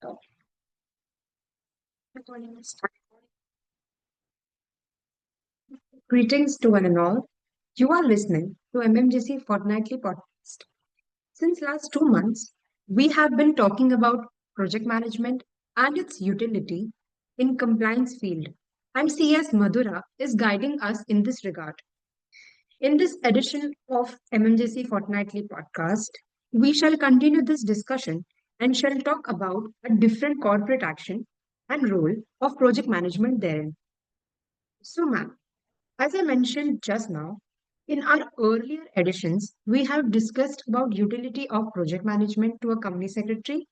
Oh, Greetings to one and all. You are listening to MMJC Fortnightly Podcast. Since last 2 months, we have been talking about project management and its utility in compliance field. And CS Madhura is guiding us in this regard. In this edition of MMJC Fortnightly Podcast, we shall continue this discussion and shall talk about a different corporate action and role of project management therein. So, ma'am, as I mentioned just now, in our earlier editions, we have discussed about utility of project management to a company secretary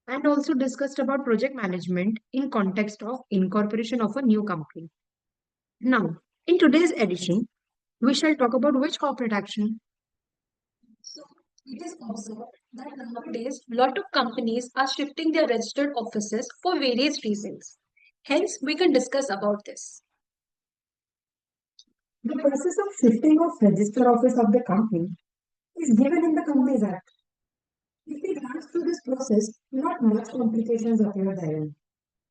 and also discussed about project management in context of incorporation of a new company. Now, in today's edition, we shall talk about which corporate action. so it is observed that nowadays a lot of companies are shifting their registered offices for various reasons. Hence, we can discuss about this. The process of shifting of register office of the company is given in the Companies Act. If we glance through this process, not much complications appear therein.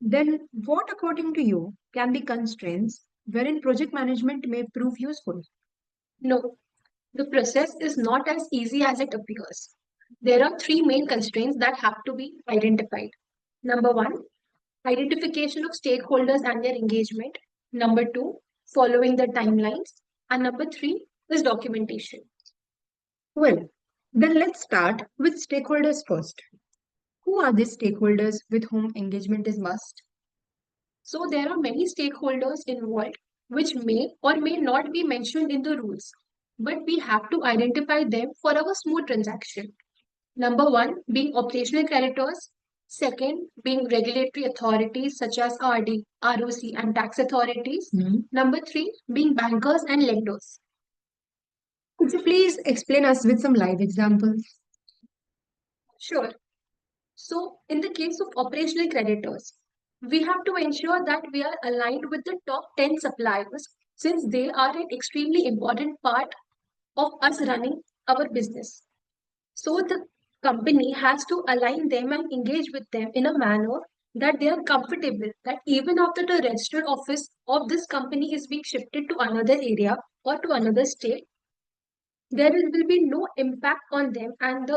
Then, what, according to you, can be constraints wherein project management may prove useful? No, the process is not as easy as it appears. There are three main constraints that have to be identified. Number one, identification of stakeholders and their engagement. Number two, following the timelines. And number three is documentation. Well, then let's start with stakeholders first. Who are these stakeholders with whom engagement is must? So there are many stakeholders involved which may or may not be mentioned in the rules, but we have to identify them for our smooth transaction. Number one being operational creditors, second being regulatory authorities such as RD, ROC, and tax authorities. Number three being bankers and lenders. Could you please explain us with some live examples? Sure. So, in the case of operational creditors, we have to ensure that we are aligned with the top 10 suppliers since they are an extremely important part of us running our business. So, the company has to align them and engage with them in a manner that they are comfortable that even after the registered office of this company is being shifted to another area or to another state, will be no impact on them and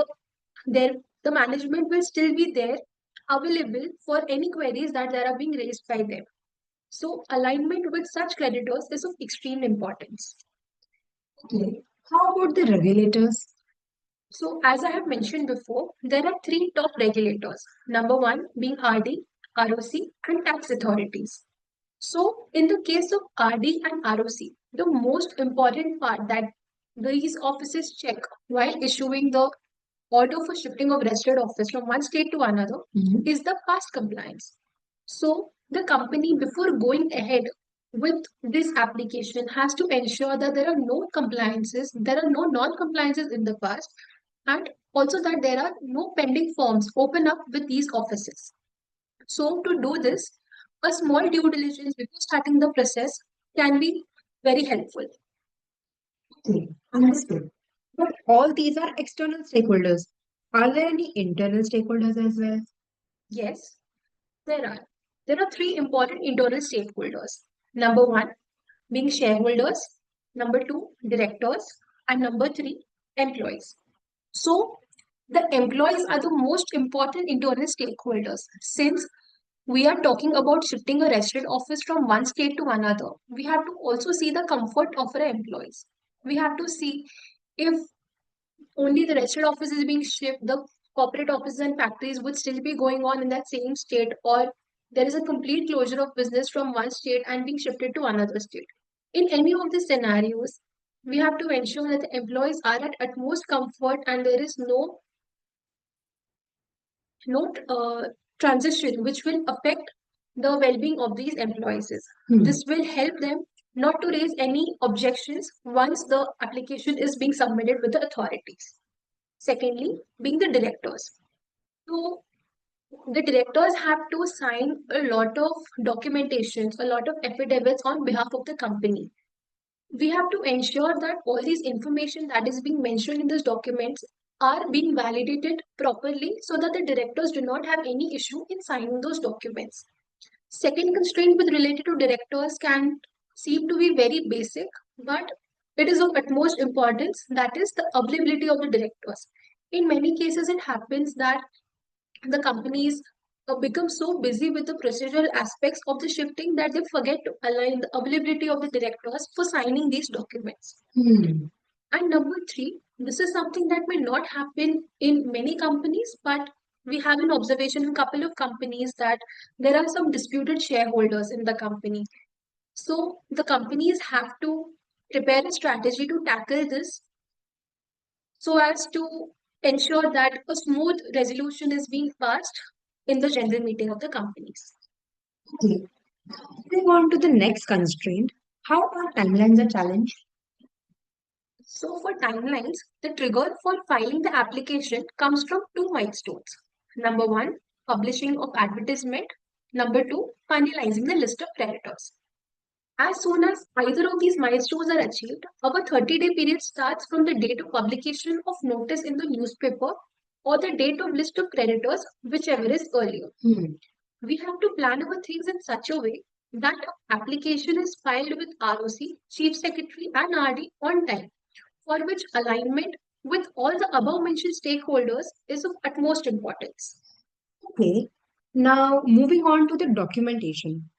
their the management will still be there available for any queries that are being raised by them. So alignment with such creditors is of extreme importance. Okay. How about the regulators? So as I have mentioned before, there are three top regulators. Number one being RD, ROC, and tax authorities. So in the case of RD and ROC, the most important part that these offices check while issuing the order for shifting of registered office from one state to another is the past compliance. So the company, before going ahead with this application, has to ensure that there are no compliances, there are no non-compliances in the past, and also that there are no pending forms open up with these offices. So to do this, a small due diligence before starting the process can be very helpful. Okay, understood. But all these are external stakeholders. Are there any internal stakeholders as well? Yes, there are. There are three important internal stakeholders. Number one being shareholders, number two, directors, and number three, employees. So the employees are the most important internal stakeholders since we are talking about shifting a registered office from one state to another. We have to also see the comfort of our employees. We have to see if only the registered office is being shifted, the corporate offices and factories would still be going on in that same state, or there is a complete closure of business from one state and being shifted to another state. In any of these scenarios, we have to ensure that the employees are at utmost comfort and there is no transition which will affect the well-being of these employees. This will help them not to raise any objections once the application is being submitted with the authorities. Secondly, being the directors. So the directors have to sign a lot of documentations, a lot of affidavits on behalf of the company. We have to ensure that all these information that is being mentioned in these documents are being validated properly so that the directors do not have any issue in signing those documents. Second constraint with related to directors can seem to be very basic, but it is of utmost importance. That is the availability of the directors. In many cases, it happens that the companies become so busy with the procedural aspects of the shifting that they forget to align the availability of the directors for signing these documents. Hmm. And number three, this is something that may not happen in many companies, but we have an observation in a couple of companies that there are some disputed shareholders in the company. So the companies have to prepare a strategy to tackle this so as to ensure that a smooth resolution is being passed in the general meeting of the companies. Okay. Moving on to the next constraint, how are timelines a challenge? So for timelines, the trigger for filing the application comes from two milestones. Number one, publishing of advertisement. Number two, finalizing the list of creditors. As soon as either of these milestones are achieved, our 30-day period starts from the date of publication of notice in the newspaper or the date of list of creditors, whichever is earlier. Hmm. We have to plan our things in such a way that application is filed with ROC, Chief Secretary and RD on time, for which alignment with all the above mentioned stakeholders is of utmost importance. Okay. Now, moving on to the documentation.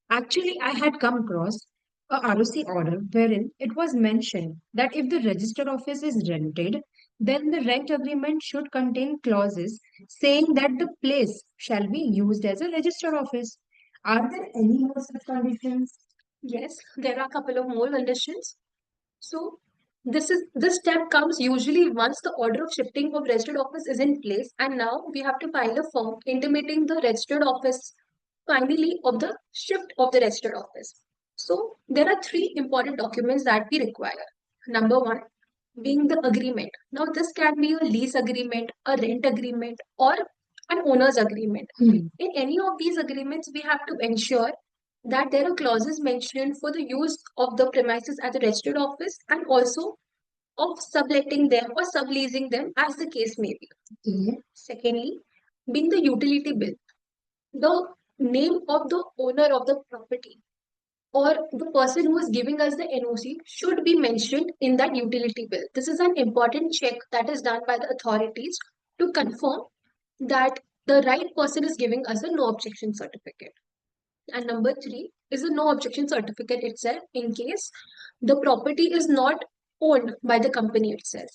Actually, I had come across a ROC order wherein it was mentioned that if the registered office is rented, then the rent agreement should contain clauses saying that the place shall be used as a registered office. Are there any more such conditions? Yes, there are a couple of more conditions. So this step comes usually once the order of shifting of registered office is in place, and now we have to file a form intimating the registered office finally of the shift of the registered office. So there are three important documents that we require. Number one being the agreement. Now this can be a lease agreement, a rent agreement, or an owner's agreement. Hmm. In any of these agreements, we have to ensure that there are clauses mentioned for the use of the premises at the registered office and also of subletting them or subleasing them as the case may be. Okay. Secondly, being the utility bill, the name of the owner of the property or the person who is giving us the NOC should be mentioned in that utility bill. This is an important check that is done by the authorities to confirm that the right person is giving us a no objection certificate. And number three is a no objection certificate itself in case the property is not owned by the company itself.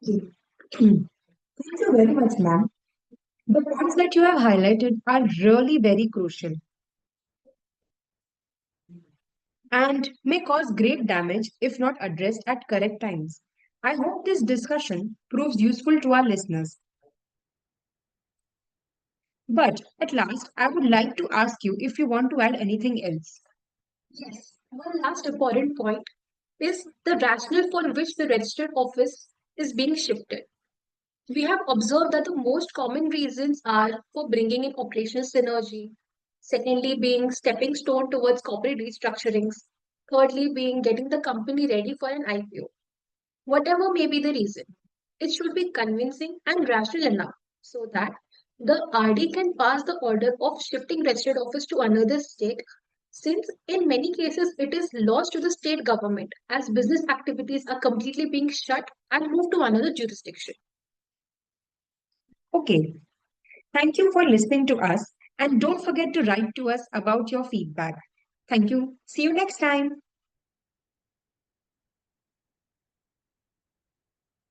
Okay. Thank you very much, ma'am. The points that you have highlighted are really very crucial and may cause great damage if not addressed at correct times. I hope this discussion proves useful to our listeners. But at last, I would like to ask you if you want to add anything else. Yes. One last important point is the rationale for which the registered office is being shifted. We have observed that the most common reasons are for bringing in operational synergy, secondly, being stepping stone towards corporate restructurings, thirdly, being getting the company ready for an IPO. Whatever may be the reason, it should be convincing and rational enough so that the RD can pass the order of shifting registered office to another state, since in many cases it is lost to the state government as business activities are completely being shut and moved to another jurisdiction. Okay, thank you for listening to us and don't forget to write to us about your feedback. Thank you. See you next time.